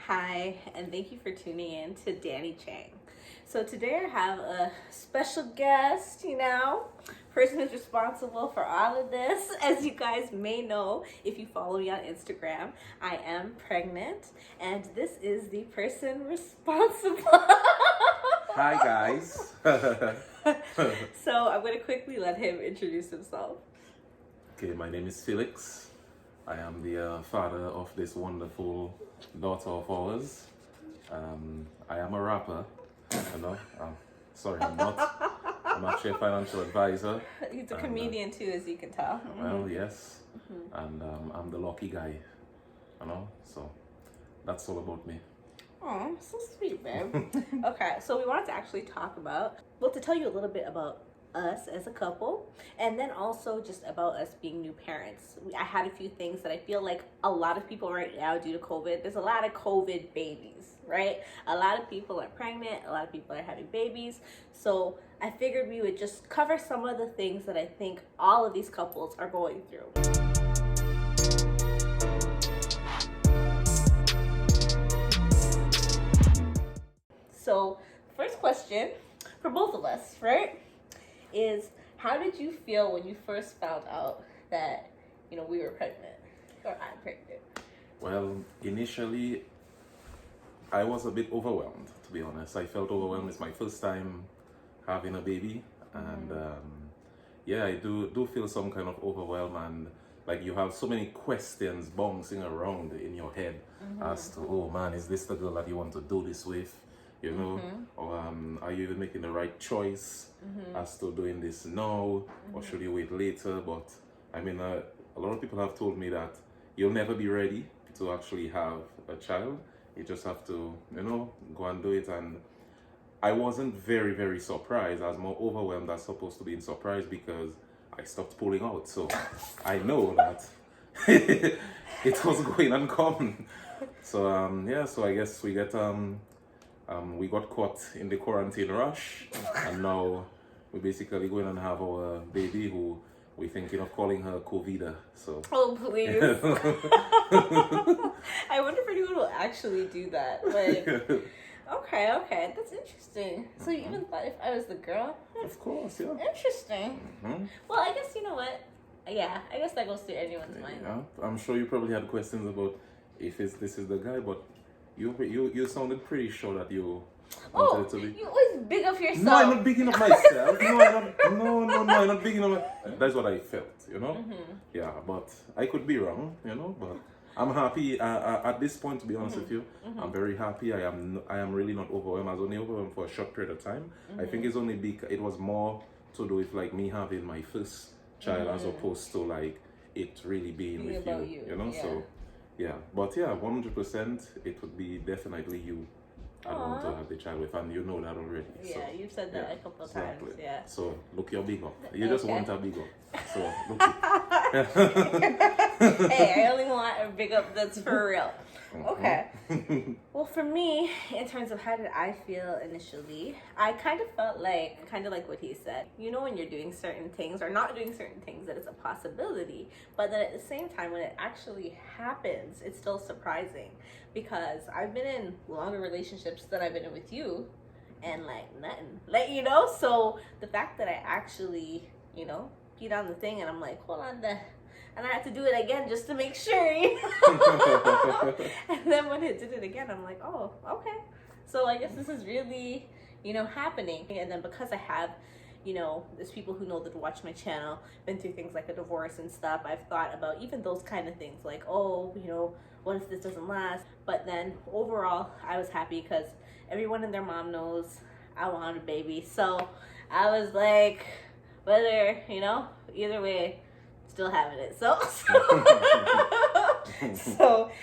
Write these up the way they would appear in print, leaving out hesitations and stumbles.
Hi, and thank you for tuning in to Dani Changg. So today I have a special guest, person who's responsible for all of this. As you guys may know, if you follow me on Instagram, I am pregnant, and this is the person responsible. Hi, guys. So I'm going to quickly let him introduce himself. Okay, my name is Felix. I am the father of this wonderful daughter of ours. I am a rapper. Sorry, I'm not. I'm actually a financial advisor. He's a comedian too, as you can tell. Well, yes. And I'm the lucky guy. So that's all about me. Oh, so sweet, babe. Okay, so we wanted to actually talk about, to tell you a little bit about us as a couple, and then also just about us being new parents. I had a few things that I feel like a lot of people right now, due to COVID, there's a lot of COVID babies, right? A lot of people are pregnant, a lot of people are having babies. So I figured we would just cover some of the things that I think all of these couples are going through. So, first question for both of us, right, is how did you feel when you first found out that, we were pregnant, or I'm pregnant? Well, initially, I was a bit overwhelmed, to be honest. I felt overwhelmed. It's my first time having a baby, and I do feel some kind of overwhelm, and like you have so many questions bouncing around in your head as to, oh man, is this the girl that you want to do this with? Or are you even making the right choice as to doing this now, or should you wait later? But I mean, a lot of people have told me that you'll never be ready to actually have a child. You just have to, go and do it. And I wasn't very, very surprised. I was more overwhelmed as opposed to being surprised because I stopped pulling out. So I know that it was going and coming. So so I guess we got caught in the quarantine rush, and now we're basically going and have our baby, who we're thinking of calling her Covida. So. Oh please! I wonder if anyone will actually do that. Like, okay, that's interesting. So you even thought if I was the girl? Of course, yeah. Interesting. Well, I guess you know what? Yeah, I guess that goes through anyone's mind. Yeah, I'm sure you probably had questions about if this is the guy, but you sounded pretty sure that you wanted it to be. You always big up yourself. No, I'm not bigging up myself. No, I'm not bigging up. That's what I felt, Yeah, but I could be wrong, but I'm happy at this point, to be honest with you. I'm very happy. I am really not overwhelmed. I was only overwhelmed for a short period of time. I think it's only it was more to do with like me having my first child as opposed to like it really being with you, Yeah. So yeah, but yeah, 100% it would be definitely you I'd want to have the child with, and you know that already. Yeah, so, you've said that a couple of times. Yeah. So look your big up. You just want a big up. So look Hey, I only want a big up that's for real. Okay. Well, for me, in terms of how did I feel initially, I kind of felt like what he said. When you're doing certain things or not doing certain things, that it's a possibility. But then at the same time, when it actually happens, it's still surprising. Because I've been in longer relationships than I've been in with you, and like nothing. So the fact that I actually, peed on the thing and I'm like, hold on and I had to do it again just to make sure, And then when it did it again, I'm like, oh, okay. So I guess this is really, happening. And then because I have, there's people who know that watch my channel, been through things like a divorce and stuff, I've thought about even those kind of things, like, oh, what if this doesn't last? But then overall, I was happy because everyone and their mom knows I want a baby. So I was like, whether, either way, still having it. So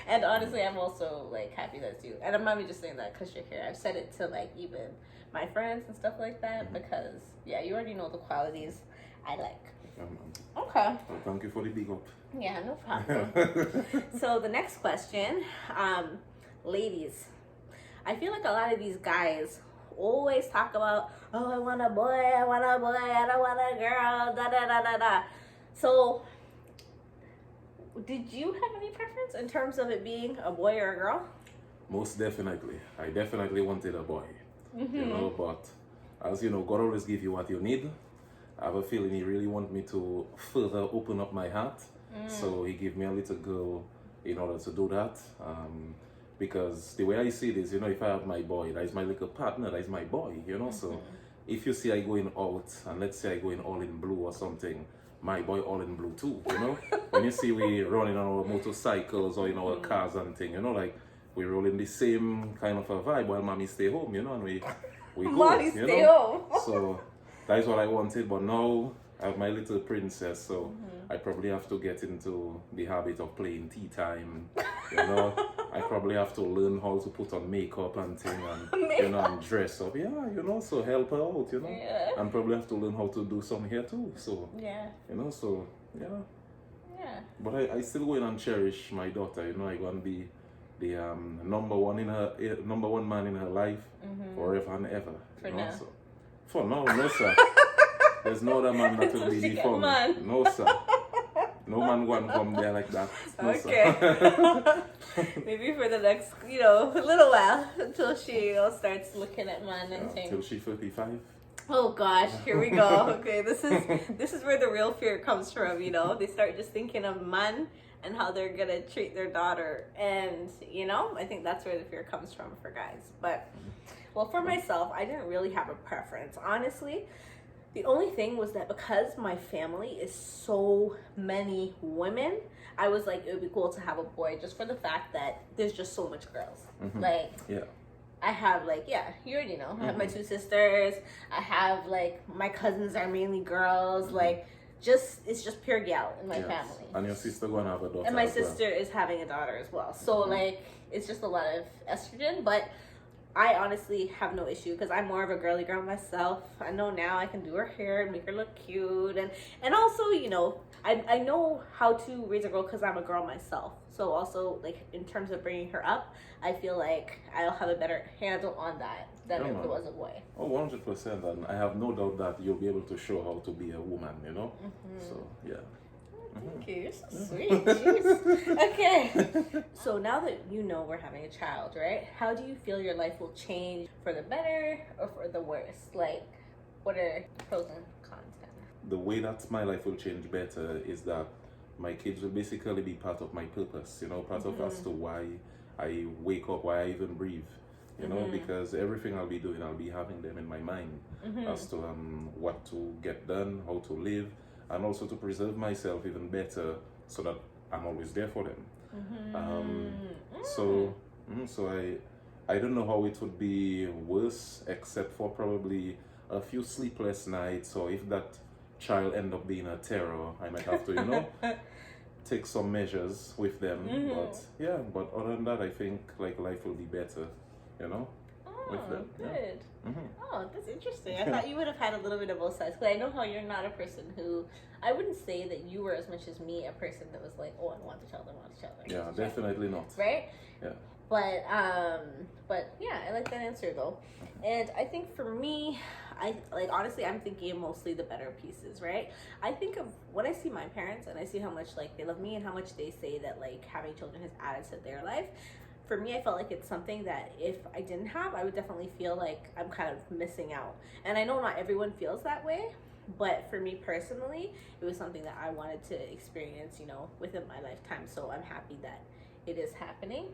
and honestly, I'm also like happy that's you. And I'm not even just saying that because you're here. I've said it to like even my friends and stuff like that because you already know the qualities I like. Okay. Well, thank you for the big up. Yeah, no problem. So the next question, ladies, I feel like a lot of these guys always talk about, oh, I want a boy, I don't want a girl, da da da da da. So, did you have any preference in terms of it being a boy or a girl? Most definitely. I definitely wanted a boy. You know, but as you know, God always give you what you need. I have a feeling he really want me to further open up my heart. So he gave me a little girl in order to do that. Because the way I see this, you know, if I have my boy, that is my little partner, that is my boy, you know. So if you see I going out, and let's say I going all in blue or something, my boy all in blue too, you know. When you see we running on our motorcycles or in our cars and thing, you know, like we rolling the same kind of a vibe while mommy stay home, you know, and we go, Mommy you stay know. home. So that is what I wanted, but now I have my little princess, so I probably have to get into the habit of playing tea time, you know. I probably have to learn how to put on makeup and thing, and you know, and dress up, yeah, you know, so help her out, you know. And probably have to learn how to do some hair too, so you know, so yeah. But I still go in and cherish my daughter, you know. I gonna be the number one man in her life forever and ever. For you know? now. So, for now, no sir. There's no other man that will be before me. No sir. No man going to come there like that. No, Okay. Maybe for the next, you know, little while until she, you know, starts looking at man and things. Till she's 55. Oh gosh, here we go. Okay, this is where the real fear comes from, you know. They start just thinking of man and how they're gonna treat their daughter, and you know, I think that's where the fear comes from for guys. But well, for myself, I didn't really have a preference, honestly. The only thing was that because my family is so many women, I was like, it would be cool to have a boy just for the fact that there's just so much girls. Like, I have like, you already know, I have my two sisters. I have like, my cousins are mainly girls. Like, it's just pure gal in my family. And your sister gonna have a daughter. And my sister is having a daughter as well. So like, it's just a lot of estrogen, but I honestly have no issue because I'm more of a girly girl myself. I know now I can do her hair and make her look cute, and also, you know, I know how to raise a girl because I'm a girl myself. So also, like, in terms of bringing her up, I feel like I'll have a better handle on that than if it was a boy. Oh, 100%. And I have no doubt that you'll be able to show how to be a woman, you know. So yeah. Thank you. You're so sweet. Jeez. Okay. So now that you know we're having a child, right? How do you feel your life will change for the better or for the worse? Like, what are the pros and cons? The way that my life will change better is that my kids will basically be part of my purpose, you know, part of as to why I wake up, why I even breathe, you know, because everything I'll be doing, I'll be having them in my mind as to what to get done, how to live, and also to preserve myself even better so that I'm always there for them. So I don't know how it would be worse, except for probably a few sleepless nights, or if that child end up being a terror, I might have to, you know, take some measures with them. But other than that, I think like life will be better, you know. With them. Good. Oh, that's interesting. I thought you would have had a little bit of both sides, because I know how you're not a person who, I wouldn't say that you were as much as me a person that was like, oh, I want a child. Yeah, definitely not. Right? Yeah. But yeah, I like that answer though. And I think for me, I like, honestly, I'm thinking of mostly the better pieces, right? I think of when I see my parents and I see how much like they love me and how much they say that like having children has added to their life. For me, I felt like it's something that if I didn't have, I would definitely feel like I'm kind of missing out. And I know not everyone feels that way, but for me personally, it was something that I wanted to experience, you know, within my lifetime. So I'm happy that it is happening.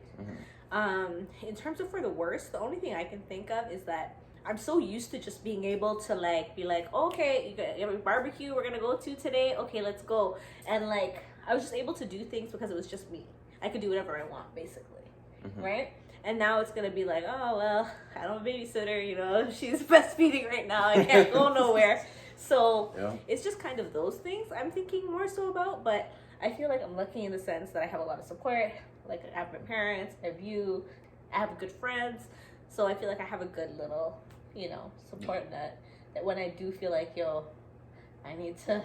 In terms of for the worst, the only thing I can think of is that I'm so used to just being able to like be like, okay, you have a barbecue we're gonna go to today, okay, let's go. And like I was just able to do things because it was just me. I could do whatever I want, basically. Right? And now it's gonna be like, oh well, I don't have a babysitter, you know, she's breastfeeding right now, I can't go nowhere. So it's just kind of those things I'm thinking more so about. But I feel like I'm lucky in the sense that I have a lot of support. Like I have my parents, I have you, I have good friends. So I feel like I have a good little, you know, support net that when I do feel like, yo, I need to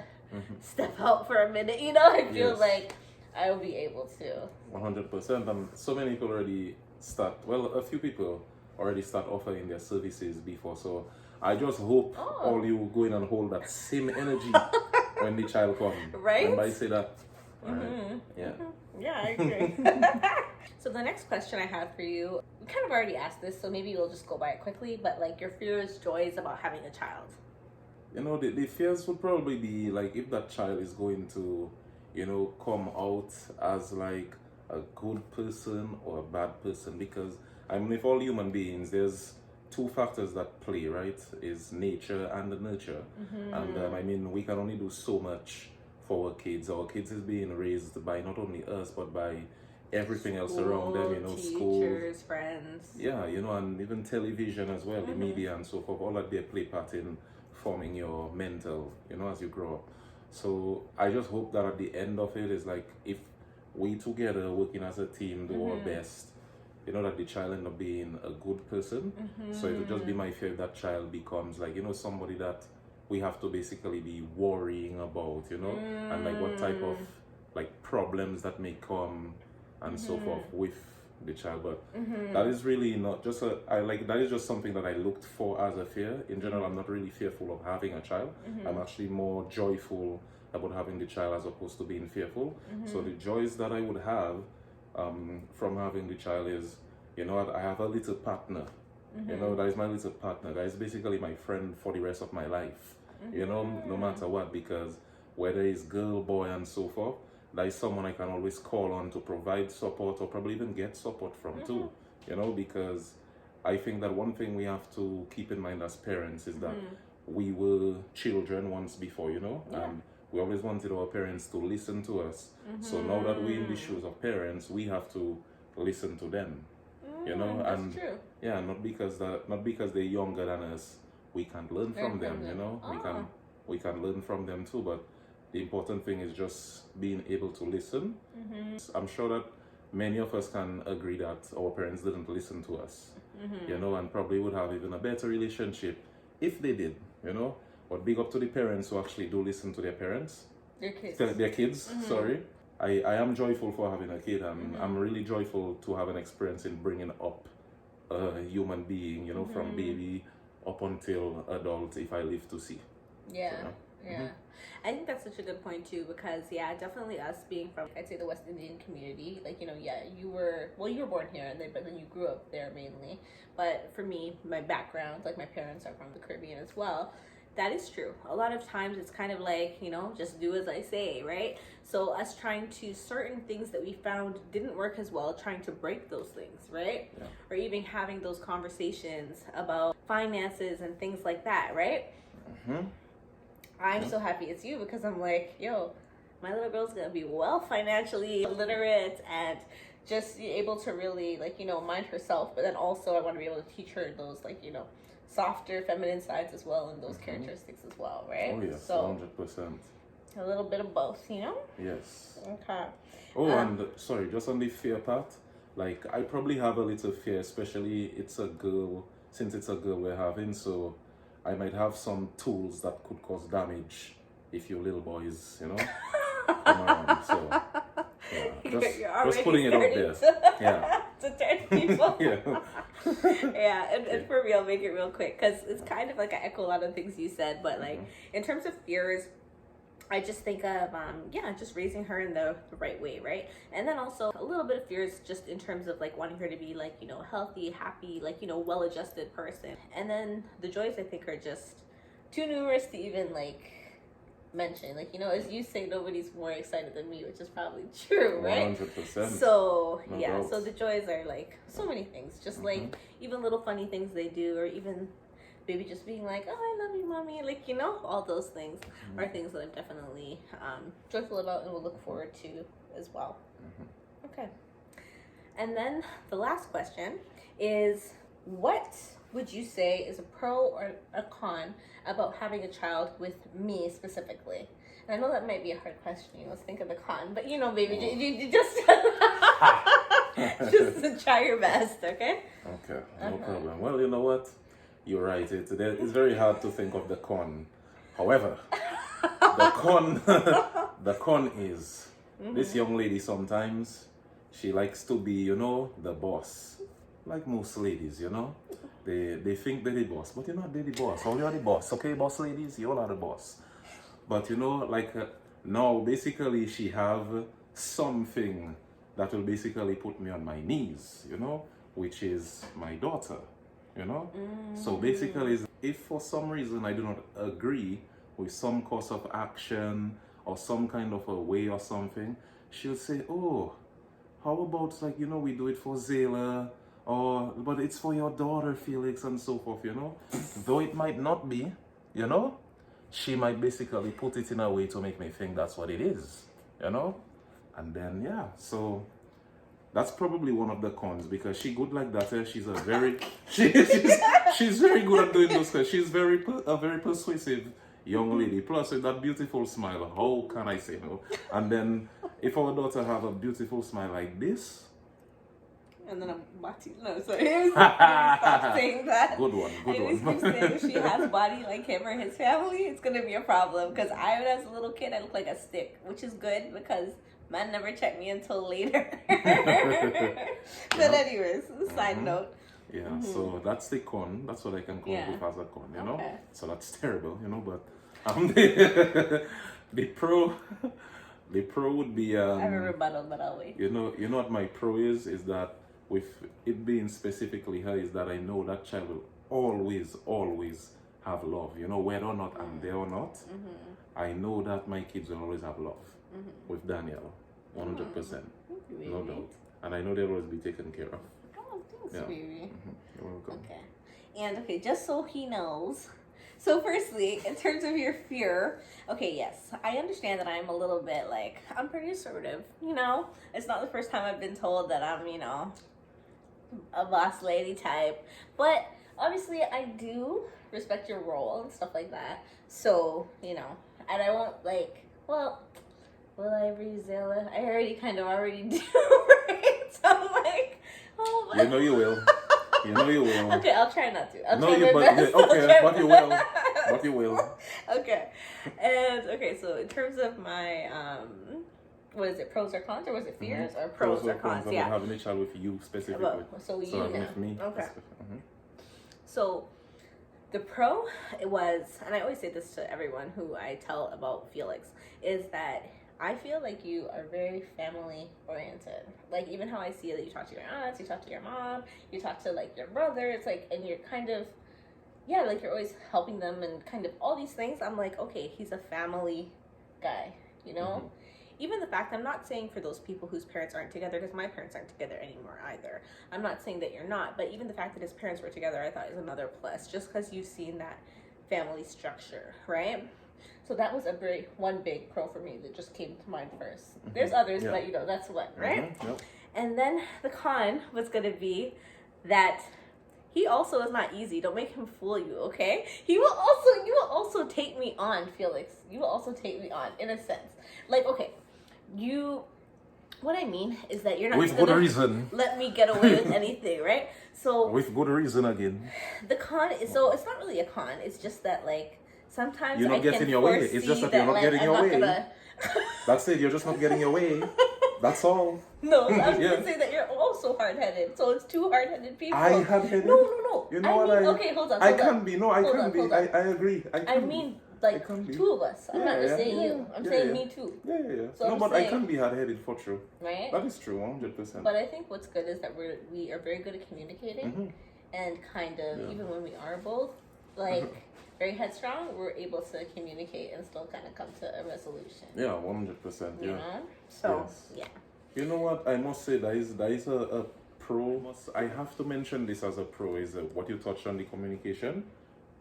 step out for a minute, you know, I feel like I will be able to. 100%. And so many people already a few people already start offering their services before. So I just hope all you go in and hold that same energy when the child comes. Right? And I say that. Right. Yeah. Yeah, I agree. So the next question I have for you, we kind of already asked this, so maybe we'll just go by it quickly, but like your fears, joys about having a child. You know, the fears would probably be like if that child is going to, you know, come out as like a good person or a bad person. Because I mean, with all human beings, there's two factors that play, right? Is nature and the nurture. And I mean, we can only do so much for our kids. Our kids is being raised by not only us, but by everything else around them, you know, teachers, school, friends. yeah, you know, and even television as well, the media and so forth, all that they play part in forming your mental, you know, as you grow up. So I just hope that at the end of it is like if we together working as a team do our best, you know, that the child end up being a good person. So it would just be my fear if that child becomes like, you know, somebody that we have to basically be worrying about, you know, and like what type of like problems that may come and so forth with the child. But that is really not just that is just something that I looked for as a fear. In general, I'm not really fearful of having a child. I'm actually more joyful about having the child as opposed to being fearful. So the joys that I would have from having the child is, you know, I have a little partner. You know, that is my little partner. That is basically my friend for the rest of my life. You know, no matter what, because whether it's girl, boy, and so forth, that is someone I can always call on to provide support or probably even get support from too. You know, because I think that one thing we have to keep in mind as parents is that we were children once before, you know, and we always wanted our parents to listen to us. So now that we're in the shoes of parents, we have to listen to them. You know, and true. yeah, not because they're younger than us, we can't learn from them. You know, we can learn from them too. But the important thing is just being able to listen. I'm sure that many of us can agree that our parents didn't listen to us. You know, and probably would have even a better relationship if they did. You know, but big up to the parents who actually do listen to their parents. Their kids. Sorry. I am joyful for having a kid, and I'm really joyful to have an experience in bringing up a human being, you know, from baby up until adult, if I live to see. Yeah, so, yeah. I think that's such a good point too, because definitely us being from, I'd say, the West Indian community, like, you know, you were born here, but then you grew up there mainly. But for me, my background, like my parents are from the Caribbean as well. That is true. A lot of times it's kind of like, you know, just do as I say, right? So us trying to, certain things that we found didn't work as well, trying to break those things, right? Yeah. Or even having those conversations about finances and things like that, right? I'm so happy it's you, because I'm like, yo, my little girl's gonna be well financially literate and just able to really, like, you know, mind herself. But then also I want to be able to teach her those, like, you know, softer feminine sides as well, and those characteristics as well, right? Oh yes, so 100%. A little bit of both, you know? Yes. Okay. Oh, and sorry, just on the fear part, like I probably have a little fear, especially since it's a girl we're having, so I might have some tools that could cause damage if you little boys, you know, come around. So yeah, just putting it out there. To turn people. Yeah. And for real, make it real quick, because it's kind of like I echo a lot of things you said, but like in terms of fears, I just think of just raising her in the right way, right? And then also a little bit of fears just in terms of like wanting her to be like, you know, healthy, happy, like, you know, well-adjusted person. And then the joys, I think, are just too numerous to even like mention. Like, you know, as you say, nobody's more excited than me, which is probably true, right? 100%. So so the joys are like so many things, just like even little funny things they do, or even baby just being like, oh, I love you, mommy, like, you know, all those things are things that I'm definitely joyful about and will look forward to as well. Okay. And then the last question is, what would you say is a pro or a con about having a child with me specifically? And I know that might be a hard question. You must think of the con, but you know, baby, you just just try your best, okay? Okay, no problem. Well, you know what? You're right. It's very hard to think of the con. However, the con is this young lady sometimes she likes to be, you know, the boss. Like most ladies, you know, they think they're the boss, but you're not the boss. All you're the boss, okay, boss ladies, you're not the boss. But you know, like now, basically, she have something that will basically put me on my knees, you know, which is my daughter, you know. So basically, if for some reason I do not agree with some course of action or some kind of a way or something, she'll say, oh, how about, like, you know, we do it for Zayla, or but it's for your daughter, Felix, and so forth, you know. Though it might not be, you know, she might basically put it in a way to make me think that's what it is, you know. And then, yeah, so that's probably one of the cons, because she good like that. She's a very, she's very good at doing those, because she's a very persuasive young lady. Plus, with that beautiful smile, how can I say no? And then, if our daughter have a beautiful smile like this, and then a body. No, sorry. Stop saying that. Good one. If she has body like him or his family, it's gonna be a problem. Because as a little kid, I look like a stick, which is good because man never checked me until later. But anyways, side note. Yeah, so that's the con. That's what I can call it as a con, you know? Okay. So that's terrible, you know, but the pro would be I have a rebuttal, but I'll wait. you know what my pro is that with it being specifically her, is that I know that child will always have love, you know, whether or not I'm there or not. I know that my kids will always have love with Danielle, 100%, no doubt, and I know they'll always be taken care of. Thanks, baby. You're welcome. Okay. And okay, just so he knows. So firstly, in terms of your fear, okay, yes, I understand that I'm a little bit like, I'm pretty assertive, you know? It's not the first time I've been told that I'm, you know, a boss lady type. But obviously I do respect your role and stuff like that. So, you know, and I won't like, well, will I breathe Zayla? I already do, right? So I'm like, oh, you know you will. You know you will. Okay, I'll try not to. But you will. But you will. Okay. And okay, so in terms of my what is it, pros or cons, or was it fears or pros or cons? Yeah. Having a child with you specifically. So you having know. with me. Okay. So the pro, it was, and I always say this to everyone who I tell about Felix, is that I feel like you are very family oriented. Like, even how I see that you talk to your aunts, you talk to your mom, you talk to like your brother. It's like, and you're kind of, yeah, like you're always helping them and kind of all these things. I'm like, okay, he's a family guy, you know? Even the fact, I'm not saying for those people whose parents aren't together, because my parents aren't together anymore either. I'm not saying that you're not, but even the fact that his parents were together, I thought is another plus, just because you've seen that family structure, right? So that was one big pro for me that just came to mind first. There's others, but you know, that's one, right? Yep. And then the con was going to be that he also is not easy. Don't make him fool you, okay? You will also take me on, Felix. You will also take me on, in a sense. Like, okay, what I mean is that you're not with good reason let me get away with anything, right? So with good reason again. The con is, so it's not really a con. It's just that, like, sometimes you're not getting your way. It's just that you're not getting your way. That's it. You're just not getting your way. That's all. No, I was going to say that you're also hard-headed. So it's two hard-headed people. I hard-headed? No. You know okay, hold on. I can be. No, I can be. I agree. I mean, like, two of us. I'm not just saying you. I'm saying me too. Yeah. So no, but I can be hard-headed for true. Right? That is true, 100%. But I think what's good is that we are very good at communicating. And kind of, even when we are both, like, very headstrong, we're able to communicate and still kind of come to a resolution. Yeah, 100%. You know? So, yeah. You know what? I must say that is a pro. I have to mention this as a pro, is what you touched on, the communication.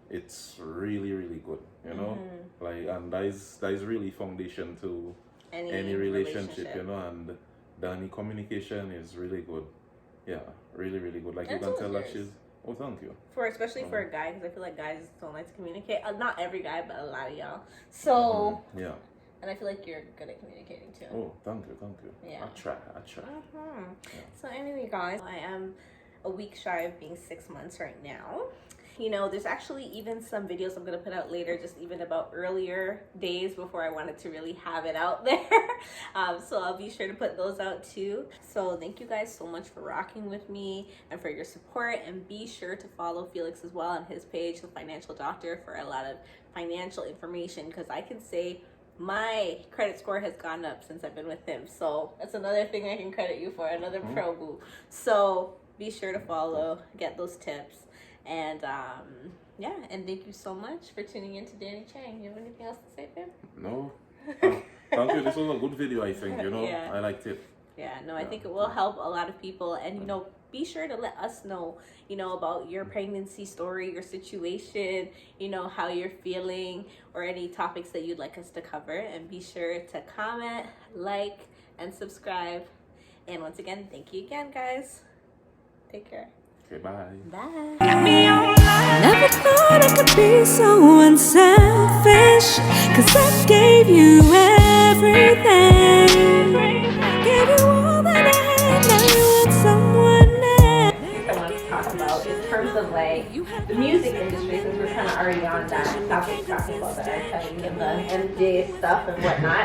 It's really, really good, you know? Like, and that is really foundation to any relationship, you know? And Dani, communication is really good. Yeah, really, really good. Like, you can tell that she's... Oh, thank you. Especially for a guy, because I feel like guys don't like to communicate. Not every guy, but a lot of y'all. So... Yeah. And I feel like you're good at communicating too. Oh, thank you. Yeah. I try. So anyway, guys, I am a week shy of being 6 months right now. You know, there's actually even some videos I'm going to put out later, just even about earlier days before I wanted to really have it out there. So I'll be sure to put those out too. So thank you guys so much for rocking with me and for your support. And be sure to follow Felix as well on his page, The Financial Doctor, for a lot of financial information. Because I can say my credit score has gone up since I've been with him. So that's another thing I can credit you for, another pro boo. So be sure to follow, get those tips. And yeah, and thank you so much for tuning in to Dani Changg. You have anything else to say, Finn? No. Thank you. This was a good video, I think, Yeah. I liked it. Yeah, no, I think it will help a lot of people. And, be sure to let us know, about your pregnancy story, your situation, how you're feeling, or any topics that you'd like us to cover. And be sure to comment, like, and subscribe. And once again, thank you again, guys. Take care. Okay, bye. Bye. Never thought I could be so unselfish, 'cause I gave you everything. Gave you all that I had, now you want someone else. I want to talk about in terms of like the music industry, since we're kind of already on that topic, talking about the R. Kelly and the MJ stuff and whatnot.